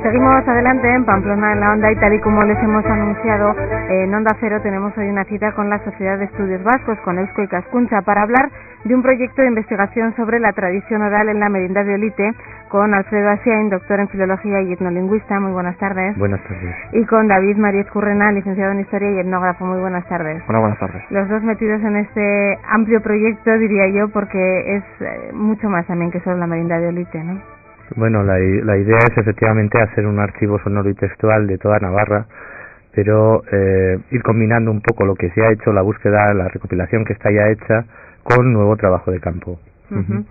Seguimos adelante en Pamplona en la Onda y tal y como les hemos anunciado, en Onda Cero tenemos hoy una cita con la Sociedad de Estudios Vascos, con Eusko Ikaskuntza, para hablar de un proyecto de investigación sobre la tradición oral en la Merindad de Olite, con Alfredo Asiain, doctor en Filología y etnolingüista. Muy buenas tardes. Buenas tardes. Y con David Mariez Currena, licenciado en Historia y etnógrafo. Muy buenas tardes. Hola, buenas tardes. Los dos metidos en este amplio proyecto, diría yo, porque es mucho más también que solo la Merindad de Olite, ¿no? Bueno, la idea es efectivamente hacer un archivo sonoro y textual de toda Navarra, pero ir combinando un poco lo que se ha hecho, la búsqueda, la recopilación que está ya hecha, con nuevo trabajo de campo. Uh-huh.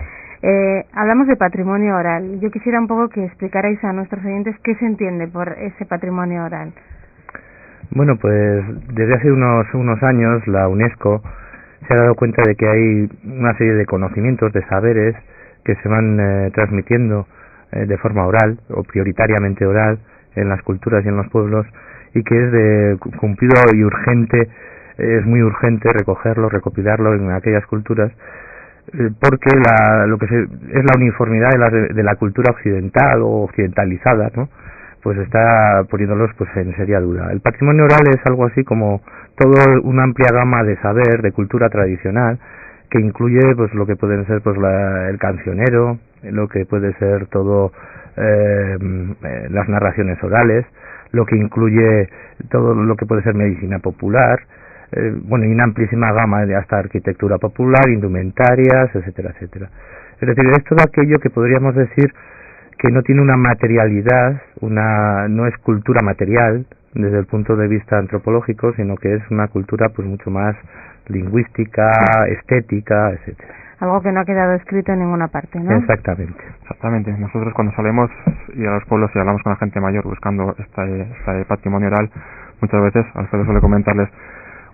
Hablamos de patrimonio oral. Yo quisiera un poco que explicarais a nuestros oyentes qué se entiende por ese patrimonio oral. Bueno, pues desde hace unos años la UNESCO se ha dado cuenta de que hay una serie de conocimientos, de saberes que se van transmitiendo de forma oral o prioritariamente oral en las culturas y en los pueblos, y que es de cumplido y urgente, es muy urgente recogerlo, recopilarlo en aquellas culturas, porque lo que es la uniformidad de la cultura occidental o occidentalizada, ¿no? Pues está poniéndolos pues en seria duda. El patrimonio oral es algo así como toda una amplia gama de saber, de cultura tradicional, que incluye pues lo que pueden ser pues el cancionero, lo que puede ser todo las narraciones orales, lo que incluye todo lo que puede ser medicina popular, bueno, y una amplísima gama de hasta arquitectura popular, indumentarias, etcétera, etcétera. Es decir, es todo aquello que podríamos decir que no tiene una materialidad, no es cultura material desde el punto de vista antropológico, sino que es una cultura pues mucho más lingüística, estética, etcétera. Algo que no ha quedado escrito en ninguna parte, ¿no? Exactamente. Nosotros cuando salimos y a los pueblos y hablamos con la gente mayor buscando este patrimonio oral, muchas veces Alfredo suele comentarles: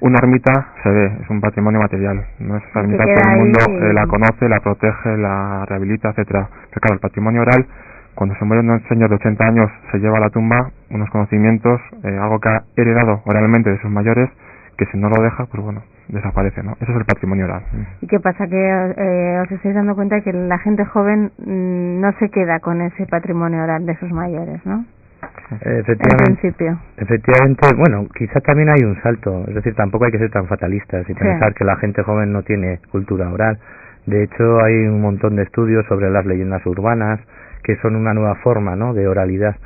una ermita se ve, es un patrimonio material, no es esa ermita, todo el mundo la conoce, la protege, la rehabilita, etcétera. Pero claro, el patrimonio oral, cuando se muere un señor de 80 años, se lleva a la tumba unos conocimientos, algo que ha heredado oralmente de sus mayores, que si no lo deja, pues bueno, desaparece, ¿no? Eso es el patrimonio oral. ¿Y qué pasa? Que os estáis dando cuenta de que la gente joven no se queda con ese patrimonio oral de sus mayores, ¿no? Efectivamente, bueno, quizá también hay un salto, es decir, tampoco hay que ser tan fatalistas y pensar que la gente joven no tiene cultura oral. De hecho, hay un montón de estudios sobre las leyendas urbanas, que son una nueva forma, ¿no?, de oralidad.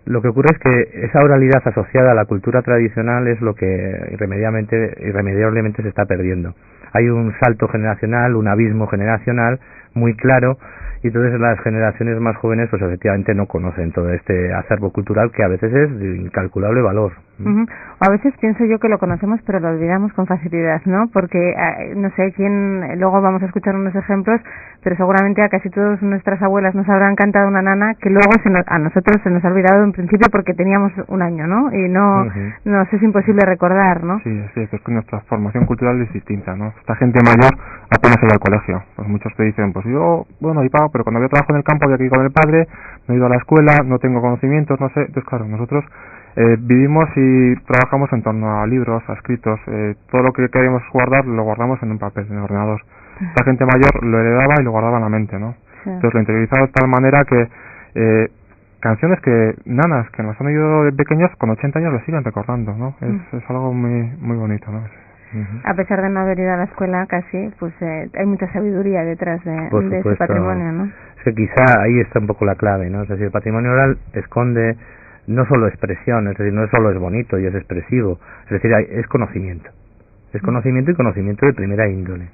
Lo que ocurre es que esa oralidad asociada a la cultura tradicional es lo que irremediablemente se está perdiendo. Hay un salto generacional, un abismo generacional muy claro, y entonces las generaciones más jóvenes pues efectivamente no conocen todo este acervo cultural que a veces es de incalculable valor. Uh-huh. A veces pienso yo que lo conocemos pero lo olvidamos con facilidad, ¿no? Porque no sé quién, luego vamos a escuchar unos ejemplos, pero seguramente a casi todas nuestras abuelas nos habrán cantado una nana que luego a nosotros se nos ha olvidado en principio porque teníamos un año, ¿no? Y nos es imposible recordar, ¿no? Sí, es que nuestra formación cultural es distinta, ¿no? Esta gente mayor apenas se va al colegio. Pues muchos te dicen, pues yo, bueno, y pago, pero cuando yo trabajo en el campo había que ir con el padre, no he ido a la escuela, no tengo conocimientos, no sé. Entonces, claro, nosotros vivimos y trabajamos en torno a libros, a escritos, todo lo que queremos guardar lo guardamos en un papel, en el ordenador. Esta gente mayor lo heredaba y lo guardaba en la mente, ¿no? Sí. Entonces lo interiorizaba de tal manera que canciones nanas que nos han oído de pequeños, con 80 años lo siguen recordando, ¿no? Es algo muy muy bonito, ¿no? A pesar de no haber ido a la escuela casi, pues hay mucha sabiduría detrás de ese patrimonio, ¿no? Es que quizá ahí está un poco la clave, ¿no? Es decir, el patrimonio oral esconde no solo expresión, es decir, no solo es bonito y es expresivo, es decir, es conocimiento. Es conocimiento y conocimiento de primera índole.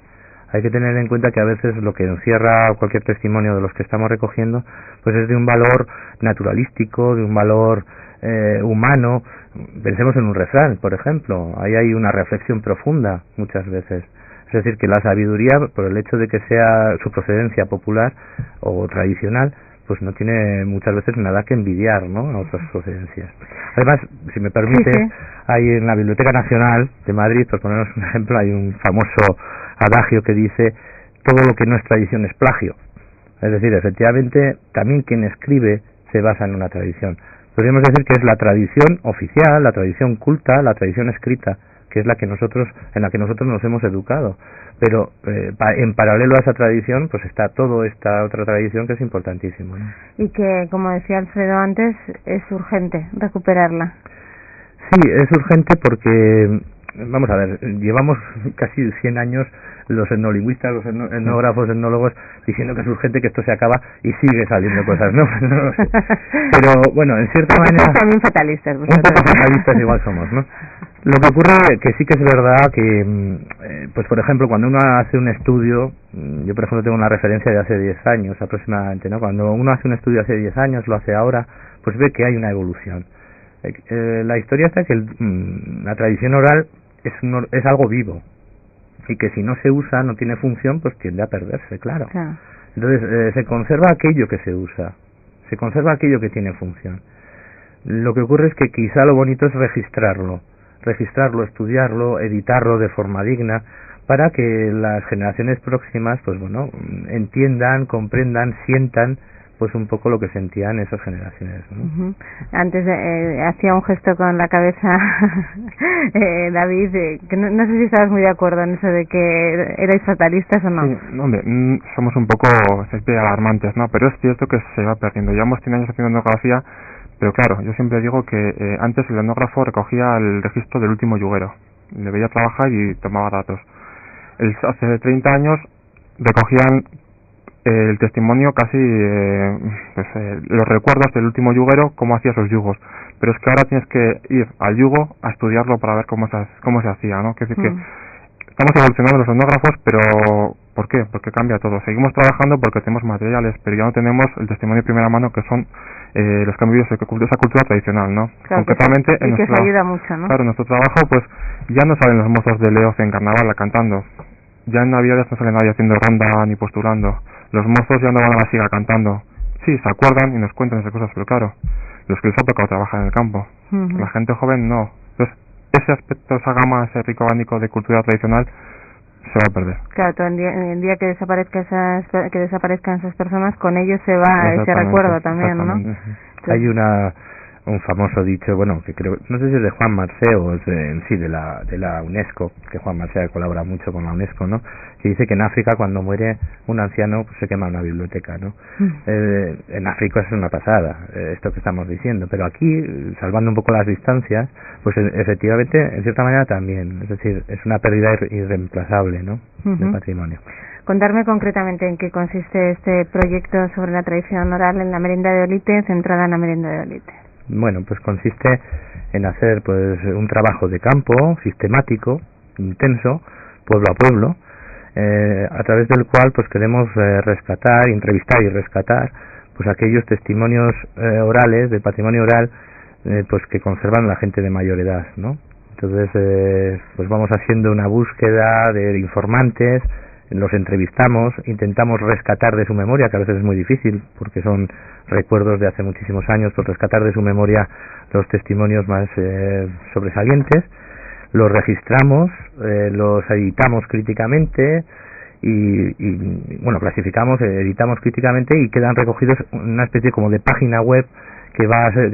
Hay que tener en cuenta que a veces lo que encierra cualquier testimonio de los que estamos recogiendo, pues es de un valor naturalístico, de un valor humano. Pensemos en un refrán, por ejemplo. Ahí hay una reflexión profunda muchas veces. Es decir, que la sabiduría, por el hecho de que sea su procedencia popular o tradicional, pues no tiene muchas veces nada que envidiar, ¿no?, a otras procedencias. Además, si me permite, hay en la Biblioteca Nacional de Madrid, por ponernos un ejemplo, hay un famoso adagio que dice: todo lo que no es tradición es plagio. Es decir, efectivamente, también quien escribe se basa en una tradición. Podríamos decir que es la tradición oficial, la tradición culta, la tradición escrita, que es en la que nosotros nos hemos educado. Pero en paralelo a esa tradición, pues está toda esta otra tradición que es importantísima, ¿no? Y que, como decía Alfredo antes, es urgente recuperarla. Sí, es urgente porque, vamos a ver, llevamos casi 100 años los etnolingüistas, los etnógrafos, etnólogos, diciendo que es urgente que esto se acaba y sigue saliendo cosas, ¿no? No sé. Pero, bueno, en cierta manera... también fatalistas. Un poco fatalistas igual somos, ¿no? Lo que ocurre que sí que es verdad que, pues por ejemplo, cuando uno hace un estudio, yo por ejemplo tengo una referencia de hace 10 años aproximadamente, ¿no? Cuando uno hace un estudio hace 10 años, lo hace ahora, pues ve que hay una evolución. La historia está que la tradición oral es algo vivo y que si no se usa, no tiene función, pues tiende a perderse, claro. Entonces se conserva aquello que se usa, se conserva aquello que tiene función. Lo que ocurre es que quizá lo bonito es registrarlo, estudiarlo, editarlo de forma digna, para que las generaciones próximas, pues bueno, entiendan, comprendan, sientan pues un poco lo que sentían esas generaciones, ¿no? Antes hacía un gesto con la cabeza David, que no sé si estabas muy de acuerdo en eso de que erais fatalistas o no. Sí, hombre, somos un poco alarmantes, ¿no? Pero es cierto que se va perdiendo. Llevamos 100 años haciendo etnografía, pero claro, yo siempre digo que antes el etnógrafo recogía el registro del último yuguero, le veía trabajar y tomaba datos. Hace 30 años recogían el testimonio casi los recuerdos del último yuguero, cómo hacía esos yugos, pero es que ahora tienes que ir al yugo a estudiarlo para ver cómo se hacía, ¿no? Que es decir, que estamos evolucionando los etnógrafos, pero ¿por qué? Porque cambia todo. Seguimos trabajando porque tenemos materiales, pero ya no tenemos el testimonio de primera mano, que son los cambios de esa cultura tradicional, ¿no? Claro, concretamente que eso ayuda mucho, ¿no? Claro, en nuestro trabajo pues ya no salen los mozos de Leoz en carnaval cantando, ya en Navidades no sale nadie haciendo ronda ni postulando. Los mozos ya no van a la siga cantando. Sí, se acuerdan y nos cuentan esas cosas, pero claro, los que les ha tocado trabajar en el campo. La gente joven no. Entonces, ese aspecto, esa gama, ese rico abanico de cultura tradicional se va a perder. Claro, todo el día que desaparezcan esas personas, con ellos se va ese recuerdo también, ¿no? Entonces, hay un famoso dicho, bueno, que creo, no sé si es de Juan Marsé o es de la UNESCO, que Juan Marsé colabora mucho con la UNESCO, ¿no? Que dice que en África cuando muere un anciano pues se quema una biblioteca, ¿no? En África es una pasada, esto que estamos diciendo, pero aquí, salvando un poco las distancias, pues efectivamente, en cierta manera también, es decir, es una pérdida irreemplazable, ¿no? Del patrimonio. Contarme concretamente en qué consiste este proyecto sobre la tradición oral en la Merindad de Olite, centrada en la Merindad de Olite. Bueno, pues consiste en hacer pues un trabajo de campo sistemático, intenso, pueblo a pueblo, a través del cual pues queremos entrevistar y rescatar pues aquellos testimonios orales, de patrimonio oral, pues que conservan la gente de mayor edad, ¿no? Entonces pues vamos haciendo una búsqueda de informantes, los entrevistamos, intentamos rescatar de su memoria, que a veces es muy difícil porque son recuerdos de hace muchísimos años, pues rescatar de su memoria los testimonios más sobresalientes, los registramos, los editamos críticamente y bueno, clasificamos, editamos críticamente y quedan recogidos en una especie como de página web que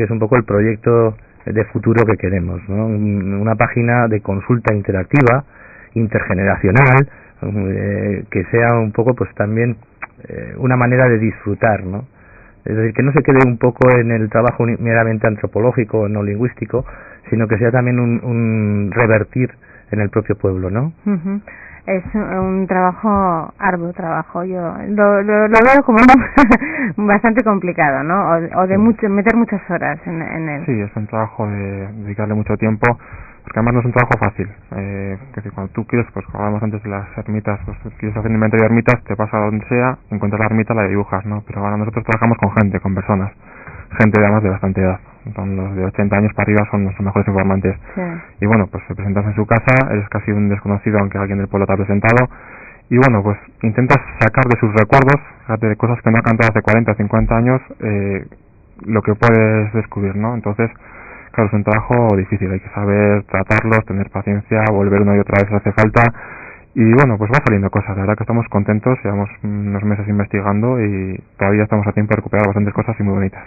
es un poco el proyecto de futuro que queremos, ¿no? Una página de consulta interactiva, intergeneracional, que sea un poco pues también una manera de disfrutar, ¿no? Es decir, que no se quede un poco en el trabajo meramente antropológico o no lingüístico, sino que sea también un revertir en el propio pueblo, ¿no? Es un trabajo, arduo trabajo, yo lo veo como bastante complicado, ¿no? O de meter muchas horas en él. Sí, es un trabajo de dedicarle mucho tiempo, porque además no es un trabajo fácil. Que cuando tú quieres, pues como hablamos antes de las ermitas, pues quieres hacer un inventario de ermitas, te vas a donde sea, encuentras la ermita, la dibujas, ¿no? Pero ahora nosotros trabajamos con gente, con personas, gente además de bastante edad. Son los de 80 años para arriba son los mejores informantes. Sí. Y bueno, pues te presentas en su casa, eres casi un desconocido aunque alguien del pueblo te ha presentado, y bueno, pues intentas sacar de sus recuerdos, de cosas que no ha cantado hace 40, 50 años, lo que puedes descubrir, ¿no? Entonces, claro, es un trabajo difícil, hay que saber tratarlos, tener paciencia, volver una y otra vez si hace falta, Y bueno, pues va saliendo cosas, la verdad que estamos contentos, llevamos unos meses investigando y todavía estamos a tiempo de recuperar bastantes cosas y muy bonitas.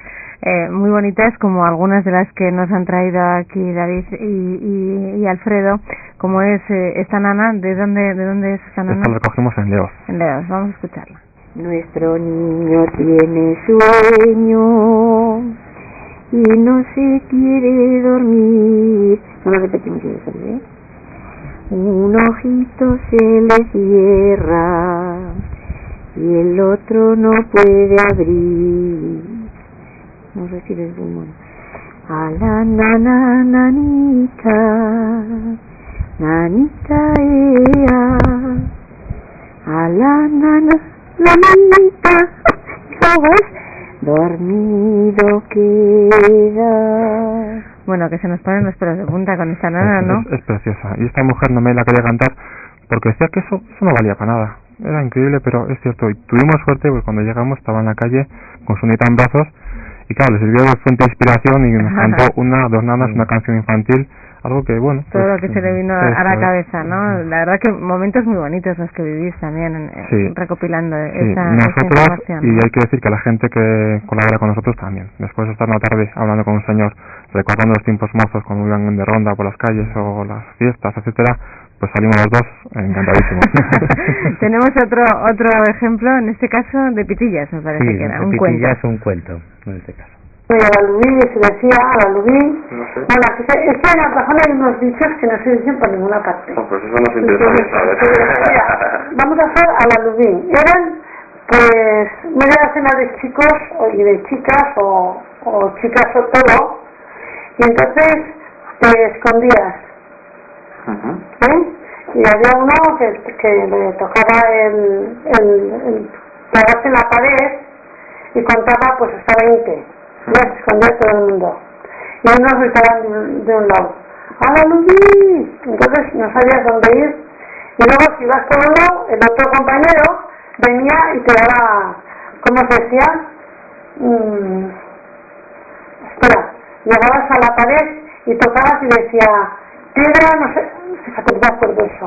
Muy bonitas, como algunas de las que nos han traído aquí David y Alfredo, como es esta nana. ¿De dónde es esta nana? Esta la recogimos en Leoz. En Leoz, vamos a escucharla. Nuestro niño tiene sueño y no se quiere dormir. No lo repetimos eso, ¿eh? Un ojito se le cierra y el otro no puede abrir. No recibe el pulmón. A la nana, nanita, nanita ea. A la nana, nanita, dormido queda. Bueno, que se nos ponen los pelos de punta con esta nana, ¿no? Es preciosa. Y esta mujer no me la quería cantar porque decía que eso no valía para nada. Era increíble, pero es cierto. Y tuvimos suerte porque cuando llegamos estaba en la calle con su nieta en brazos y claro, le sirvió de fuente de inspiración y nos cantó dos nanas, una canción infantil, algo que bueno... Todo lo que se le vino a la cabeza, ¿no? La verdad que momentos muy bonitos los que vivís también recopilando esta información. Y hay que decir que la gente que colabora con nosotros también. Después de estar una tarde hablando con un señor, recordando los tiempos mozos cuando iban de ronda por las calles o las fiestas, etcétera, pues salimos los dos encantadísimos. Tenemos otro ejemplo, en este caso de Pitillas, me parece que era un cuento. Pitillas, un cuento, en este caso. A la Lubín, se decía a la Lubín. No sé. Bueno, es que en la razón hay unos dichos que no se dicen por ninguna parte. No, pues eso nos interesa saber. Vamos a hacer a la Lubín. Eran, pues, media docena de chicos y de chicas o chicas o todo. Y entonces te escondías. Y había uno que le tocaba el pegarse en la pared y contaba pues hasta 20. Ya se escondía todo el mundo. Y unos gritaban de un lado, ¡a la Lubí! Entonces no sabías dónde ir. Y luego si ibas por un lado, el otro compañero venía y te daba, ¿cómo se decía? Espera, llegabas a la pared y tocabas y decía, piedra, no sé, fíjate, no me acuerdo eso,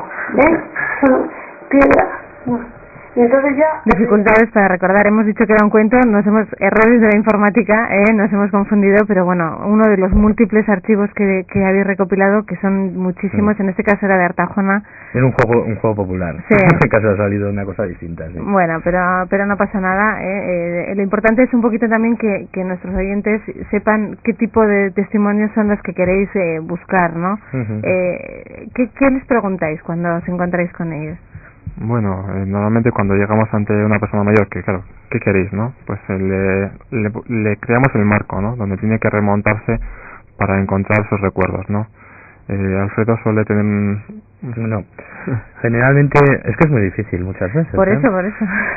piedra, no. Y entonces ya... Dificultades para recordar, hemos dicho que era un cuento, errores de la informática, nos hemos confundido, pero bueno, uno de los múltiples archivos que habéis recopilado, que son muchísimos, en este caso era de Artajona. Era un juego popular, sí. En este caso ha salido una cosa distinta. Sí. Bueno, pero no pasa nada, lo importante es un poquito también que nuestros oyentes sepan qué tipo de testimonios son los que queréis buscar, ¿no? ¿Qué les preguntáis cuando os encontráis con ellos? Bueno, normalmente cuando llegamos ante una persona mayor, que claro, ¿qué queréis, no? Pues le creamos el marco, ¿no? Donde tiene que remontarse para encontrar sus recuerdos, ¿no? Alfredo suele tener... No, generalmente es que es muy difícil muchas veces. Por eso.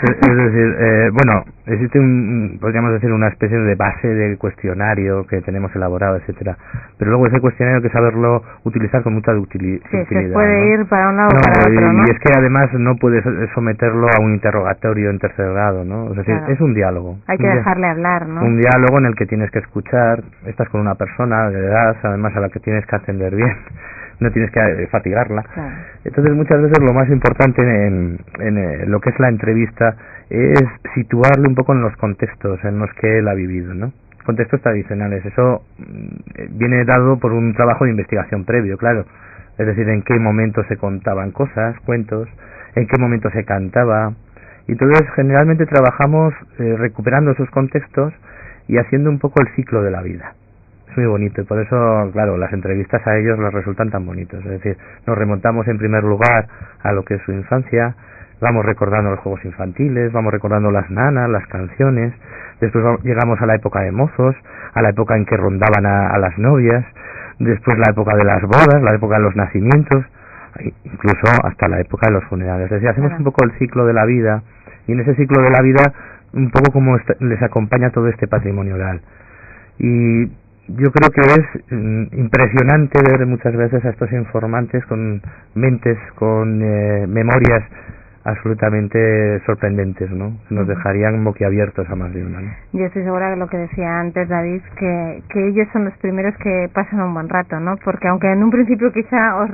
Es decir, bueno, existe podríamos decir una especie de base del cuestionario que tenemos elaborado, etcétera. Pero luego ese cuestionario hay que saberlo utilizar con mucha utilidad. Sí, se puede ir para un lado o para otro, ¿no? Y es que además no puedes someterlo a un interrogatorio en tercer grado, ¿no? Es decir, claro. Es un diálogo. Hay que dejarle hablar, ¿no? Un diálogo en el que tienes que escuchar, estás con una persona de edad, además a la que tienes que atender bien. No tienes que fatigarla. Claro. Entonces muchas veces lo más importante en lo que es la entrevista es situarle un poco en los contextos en los que él ha vivido, ¿no? Contextos tradicionales. Eso viene dado por un trabajo de investigación previo, claro. Es decir, en qué momento se contaban cosas, cuentos, en qué momento se cantaba. Y entonces generalmente trabajamos recuperando esos contextos y haciendo un poco el ciclo de la vida. Es muy bonito y por eso, claro, las entrevistas a ellos les resultan tan bonitos. Es decir, nos remontamos en primer lugar a lo que es su infancia, vamos recordando los juegos infantiles, vamos recordando las nanas, las canciones, después llegamos a la época de mozos, a la época en que rondaban a las novias, después la época de las bodas, la época de los nacimientos, incluso hasta la época de los funerales. Es decir, hacemos un poco el ciclo de la vida y en ese ciclo de la vida un poco como les acompaña todo este patrimonio oral. Y yo creo que es impresionante ver muchas veces a estos informantes con mentes, con memorias absolutamente sorprendentes, ¿no? Nos dejarían boquiabiertos a más de una, ¿no? Yo estoy segura de lo que decía antes David, que ellos son los primeros que pasan un buen rato, ¿no? Porque aunque en un principio quizá os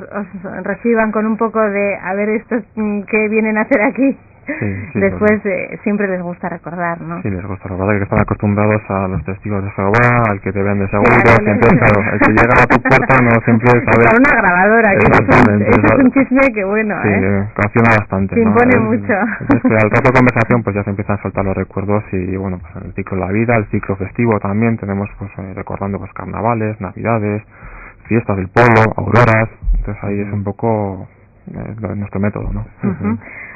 reciban con un poco de a ver estos que vienen a hacer aquí, sí, después siempre les gusta recordar, ¿no? Sí, les gusta recordar que están acostumbrados a los testigos de Jehová, al que te vende seguro, Claro, siempre, claro, el que llega a tu puerta no siempre sabe. Para una grabadora, que eso es un chisme que bueno, sí, funciona bastante, se impone ¿no? mucho. Es que al rato de conversación pues ya se empiezan a soltar los recuerdos y bueno, pues el ciclo de la vida, el ciclo festivo también, tenemos pues recordando pues carnavales, navidades, fiestas del pueblo, auroras, entonces ahí es un poco nuestro método, ¿no?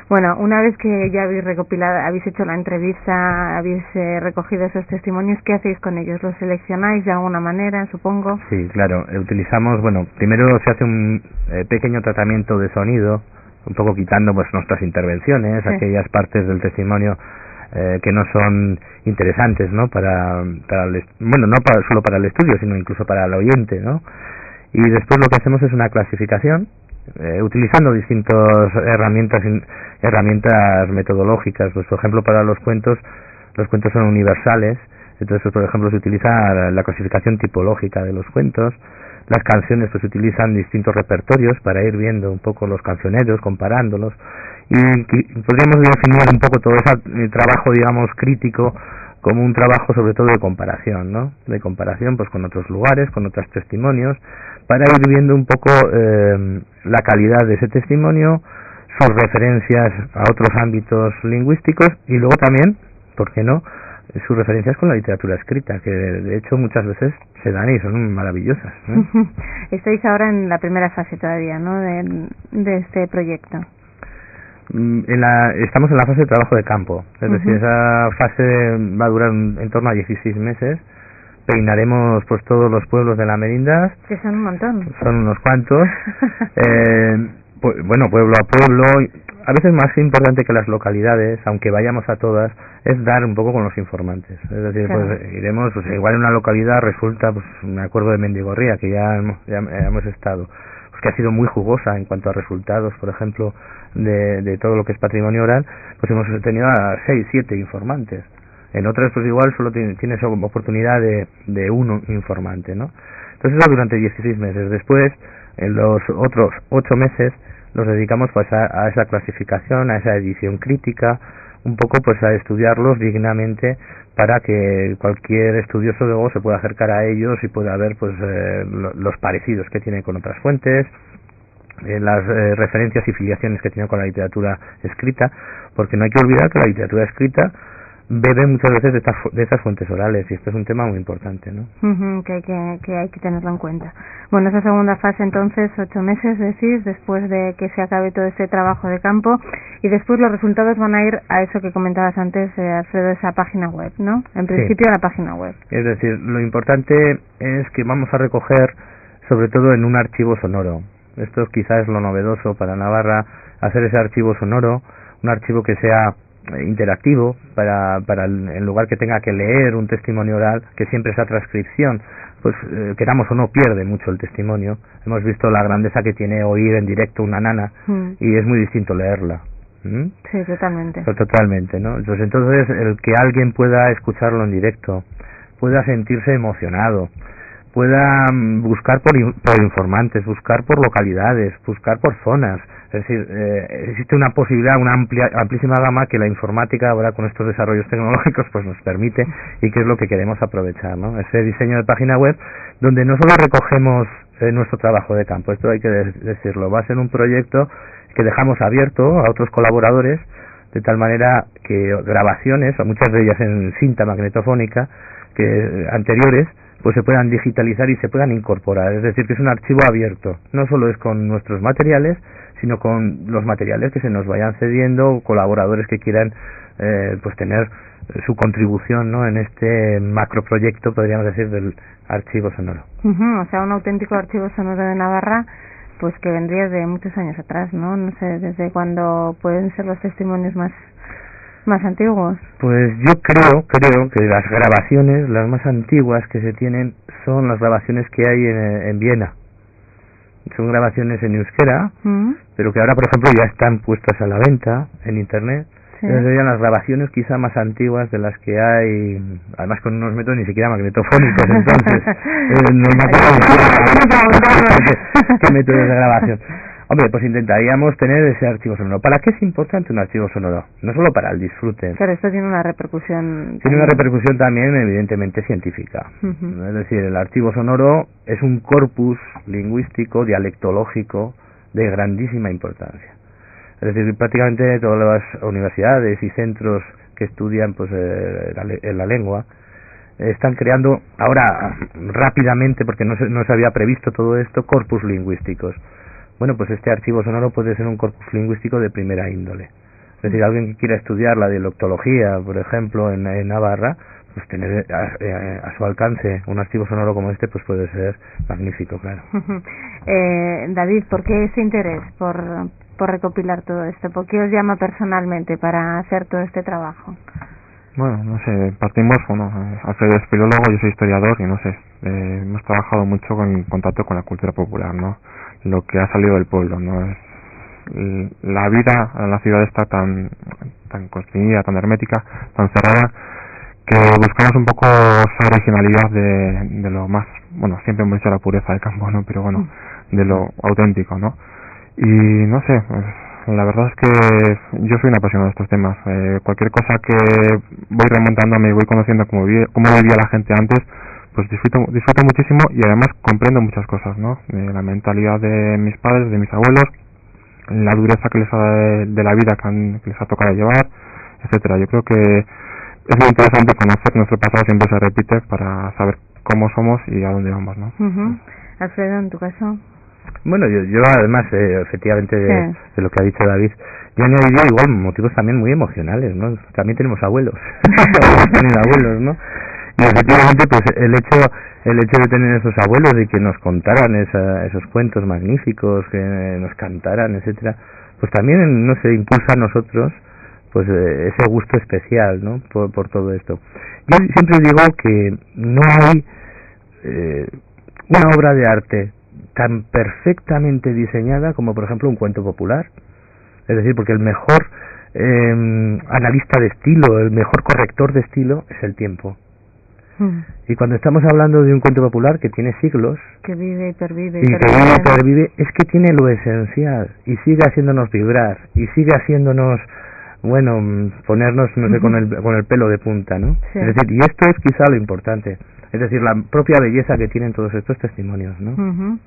Bueno, una vez que ya habéis recopilado, habéis hecho la entrevista, habéis recogido esos testimonios, ¿qué hacéis con ellos? ¿Los seleccionáis de alguna manera, supongo? Sí, claro. Utilizamos, bueno, primero se hace un pequeño tratamiento de sonido, un poco quitando pues nuestras intervenciones, sí, aquellas partes del testimonio que no son interesantes, ¿no? Bueno, no solo para el estudio, sino incluso para el oyente, ¿no? Y después lo que hacemos es una clasificación, utilizando distintas herramientas metodológicas. Pues, por ejemplo, para los cuentos son universales, entonces por ejemplo se utiliza la clasificación tipológica de los cuentos. Las canciones pues utilizan distintos repertorios para ir viendo un poco los cancioneros, comparándolos, y podríamos definir un poco todo ese trabajo, digamos, crítico como un trabajo sobre todo de comparación, ¿no? De comparación pues con otros lugares, con otros testimonios, para ir viendo un poco la calidad de ese testimonio, sus referencias a otros ámbitos lingüísticos y luego también, ¿por qué no?, sus referencias con la literatura escrita, que de hecho muchas veces se dan y son maravillosas, ¿no? Estáis ahora en la primera fase todavía, ¿no?, de este proyecto. Estamos en la fase de trabajo de campo, es decir, esa fase va a durar en torno a 16 meses. Peinaremos pues todos los pueblos de la Merindad, que son un montón, son unos cuantos, bueno, pueblo a pueblo. A veces más importante que las localidades, aunque vayamos a todas, es dar un poco con los informantes. Es decir, claro, pues iremos, pues igual en una localidad resulta, pues me acuerdo de Mendigorría, que ya hemos estado, pues que ha sido muy jugosa en cuanto a resultados, por ejemplo, de todo lo que es patrimonio oral, pues hemos tenido a 6, 7 informantes. En otras pues igual solo tienes oportunidad de uno informante, ¿no? Entonces eso durante 16 meses. Después, en los otros 8 meses, los dedicamos pues a esa clasificación, a esa edición crítica, un poco pues a estudiarlos dignamente para que cualquier estudioso luego se pueda acercar a ellos y pueda ver pues los parecidos que tienen con otras fuentes, las referencias y filiaciones que tienen con la literatura escrita, porque no hay que olvidar que la literatura escrita bebe muchas veces de estas fuentes orales, y esto es un tema muy importante, ¿no? Que hay que tenerlo en cuenta. Bueno, esa segunda fase entonces, 8 meses, decís, después de que se acabe todo este trabajo de campo, y después los resultados van a ir a eso que comentabas antes, Alfredo, esa página web, ¿no? En principio sí, a la página web. Es decir, lo importante es que vamos a recoger sobre todo en un archivo sonoro. Esto quizás es lo novedoso para Navarra, hacer ese archivo sonoro, un archivo que sea interactivo para en lugar que tenga que leer un testimonio oral, que siempre esa transcripción, pues queramos o no, pierde mucho el testimonio. Hemos visto la grandeza que tiene oír en directo una nana y es muy distinto leerla. Sí, totalmente. Totalmente, ¿no? Entonces el que alguien pueda escucharlo en directo, pueda sentirse emocionado, pueda buscar por informantes, buscar por localidades, buscar por zonas. Es decir, existe una posibilidad, una amplísima gama que la informática ahora con estos desarrollos tecnológicos pues nos permite, y que es lo que queremos aprovechar, ¿no? Ese diseño de página web donde no solo recogemos nuestro trabajo de campo, esto hay que decirlo, va a ser un proyecto que dejamos abierto a otros colaboradores, de tal manera que grabaciones, o muchas de ellas en cinta magnetofónica, que anteriores, pues se puedan digitalizar y se puedan incorporar. Es decir, que es un archivo abierto, no solo es con nuestros materiales, sino con los materiales que se nos vayan cediendo, colaboradores que quieran pues tener su contribución, ¿no?, en este macroproyecto, podríamos decir, del archivo sonoro. O sea, un auténtico archivo sonoro de Navarra, pues que vendría de muchos años atrás, ¿no? No sé, ¿desde cuándo pueden ser los testimonios más antiguos? Pues yo creo que las grabaciones, las más antiguas que se tienen, son las grabaciones que hay en Viena. son grabaciones en euskera, pero que ahora, por ejemplo, ya están puestas a la venta en internet. Sí. Esas serían las grabaciones quizá más antiguas de las que hay, además con unos métodos ni siquiera magnetofónicos, entonces no me acuerdo qué métodos de grabación. Hombre, pues intentaríamos tener ese archivo sonoro. ¿Para qué es importante un archivo sonoro? No solo para el disfrute. Claro, esto tiene una repercusión. Tiene una repercusión también, evidentemente, científica. Es decir, el archivo sonoro es un corpus lingüístico, dialectológico, de grandísima importancia. Es decir, prácticamente todas las universidades y centros que estudian pues la lengua están creando ahora rápidamente, porque no se había previsto todo esto, corpus lingüísticos. Bueno, pues este archivo sonoro puede ser un corpus lingüístico de primera índole. Es decir, alguien que quiera estudiar la dialectología, por ejemplo, en Navarra, pues tener a su alcance un archivo sonoro como este, pues puede ser magnífico, claro. David, ¿por qué ese interés por recopilar todo esto? ¿Por qué os llama personalmente para hacer todo este trabajo? Bueno, no sé, partimos, Alfredo es filólogo, yo soy historiador y no sé, hemos trabajado mucho en contacto con la cultura popular, ¿no? Lo que ha salido del pueblo, ¿no? La vida en la ciudad está tan constreñida, tan hermética, tan cerrada, que buscamos un poco esa originalidad de lo más, bueno, siempre hemos dicho la pureza del campo, ¿no? Pero bueno, de lo auténtico, ¿no? Y no sé, pues, la verdad es que yo soy un apasionado de estos temas. Cualquier cosa que voy remontándome y voy conociendo cómo vivía la gente antes, pues disfruto muchísimo y además comprendo muchas cosas, ¿no? La mentalidad de mis padres, de mis abuelos, la dureza que les de la vida que les ha tocado llevar, etcétera. Yo creo que es muy interesante conocer nuestro pasado, siempre se repite, para saber cómo somos y a dónde vamos, ¿no? Alfredo, en tu caso. Bueno, yo además, efectivamente, de lo que ha dicho David, yo añadiría igual motivos también muy emocionales, ¿no? También tenemos abuelos, tienen abuelos, ¿no? Y efectivamente, pues el hecho de tener esos abuelos y que nos contaran esos cuentos magníficos, que nos cantaran, etcétera, pues también nos impulsa a nosotros, pues ese gusto especial, ¿no? Por todo esto. Yo siempre digo que no hay una obra de arte tan perfectamente diseñada como, por ejemplo, un cuento popular. Es decir, porque el mejor analista de estilo, el mejor corrector de estilo es el tiempo. Y cuando estamos hablando de un cuento popular que tiene siglos, que vive y pervive es que tiene lo esencial y sigue haciéndonos vibrar y sigue haciéndonos, bueno, ponernos, no sé, con el pelo de punta, ¿no? Sí. Es decir, y esto es quizá lo importante, es decir, la propia belleza que tienen todos estos testimonios, ¿no?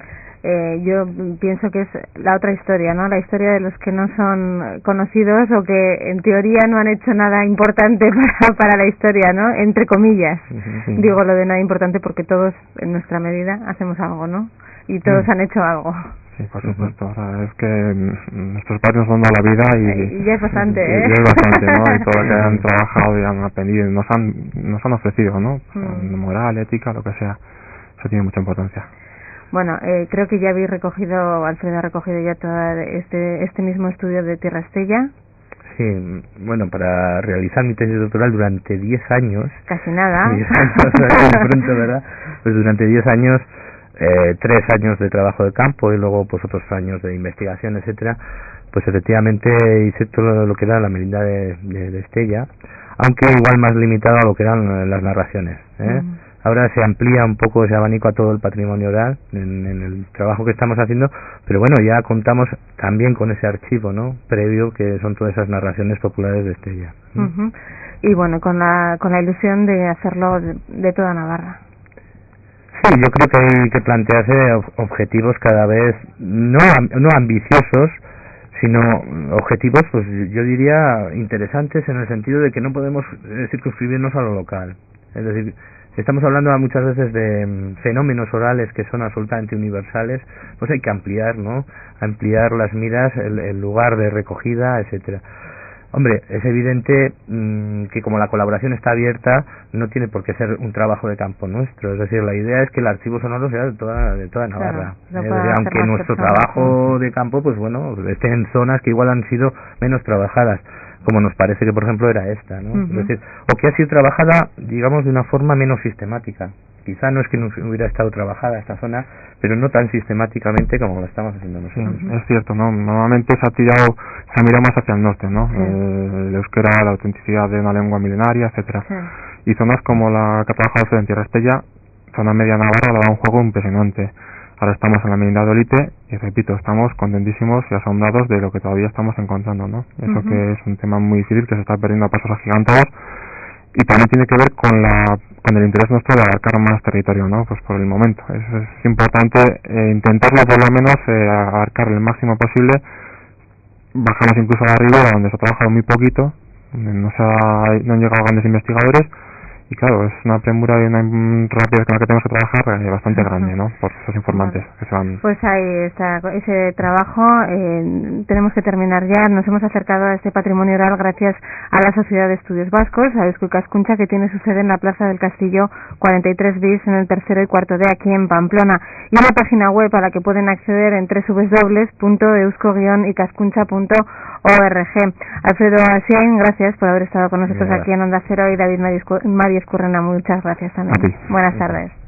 Yo pienso que es la otra historia, ¿no? La historia de los que no son conocidos o que en teoría no han hecho nada importante para la historia, ¿no? Entre comillas. Digo lo de nada importante porque todos en nuestra medida hacemos algo, ¿no? Y todos han hecho algo. Sí, por supuesto. O sea, es que nuestros padres nos han dado la vida y ya es bastante, y ya es bastante, ¿no? Y todo lo que han trabajado y han aprendido, nos han ofrecido, ¿no? Moral, ética, lo que sea. Eso tiene mucha importancia. Bueno, creo que ya habéis recogido, Alfredo ha recogido ya todo este mismo estudio de Tierra Estella. Sí, bueno, para realizar mi tesis doctoral durante 10 años... Casi nada. 10 años, pronto, ¿verdad? Pues durante 10 años, 3 años de trabajo de campo y luego pues otros años de investigación, etcétera. Pues efectivamente hice todo lo que era la merienda de Estella, aunque igual más limitado a lo que eran las narraciones, Ahora se amplía un poco ese abanico a todo el patrimonio oral en el trabajo que estamos haciendo, pero bueno, ya contamos también con ese archivo, ¿no? Previo, que son todas esas narraciones populares de Estella. Y bueno, con la ilusión de hacerlo de toda Navarra. Sí, yo creo que hay que plantearse objetivos cada vez no ambiciosos, sino objetivos, pues yo diría interesantes, en el sentido de que no podemos circunscribirnos a lo local. Es decir, estamos hablando muchas veces de fenómenos orales que son absolutamente universales, pues hay que ampliar, ¿no? Ampliar las miras, el lugar de recogida, etcétera. Hombre, es evidente que como la colaboración está abierta, no tiene por qué ser un trabajo de campo nuestro. Es decir, la idea es que el archivo sonoro sea de toda Navarra. Claro, aunque nuestro trabajo de campo, pues bueno, esté en zonas que igual han sido menos trabajadas, como nos parece que por ejemplo era esta, ¿no? Es decir, o que ha sido trabajada, digamos, de una forma menos sistemática. quizá no es que no hubiera estado trabajada esta zona, pero no tan sistemáticamente como lo estamos haciendo nosotros. Sí, es cierto, ¿no? Normalmente se ha mirado más hacia el norte, ¿no? Sí. El euskera, la autenticidad de una lengua milenaria, etcétera. Sí. Y zonas como la que ha trabajado usted en Tierra Estella, zona media navarra, le da un juego impresionante. Ahora estamos en la Medina de Olite y repito, estamos contentísimos y asombrados de lo que todavía estamos encontrando, ¿no? Eso que es un tema muy difícil, que se está perdiendo a pasos agigantados, y también tiene que ver con el interés nuestro de abarcar más territorio, ¿no? Pues por el momento. Es importante intentarlo por lo menos abarcar el máximo posible. Bajamos incluso a la ribera, donde se ha trabajado muy poquito, donde no han llegado grandes investigadores, y claro, es una premura y una rapidez con la que tenemos que trabajar bastante grande, ¿no? Por esos informantes que se van. Pues ahí está ese trabajo. Tenemos que terminar ya. Nos hemos acercado a este patrimonio oral gracias a la Sociedad de Estudios Vascos, a Eusko Ikaskuntza, que tiene su sede en la Plaza del Castillo 43 bis, en el 3º y 4º D, aquí en Pamplona, y una página web a la que pueden acceder en www.eusko-ikaskuntza.org. Alfredo Asiain, gracias por haber estado con nosotros aquí en Onda Cero, y David Mari Escurrena, muchas gracias también. Buenas tardes.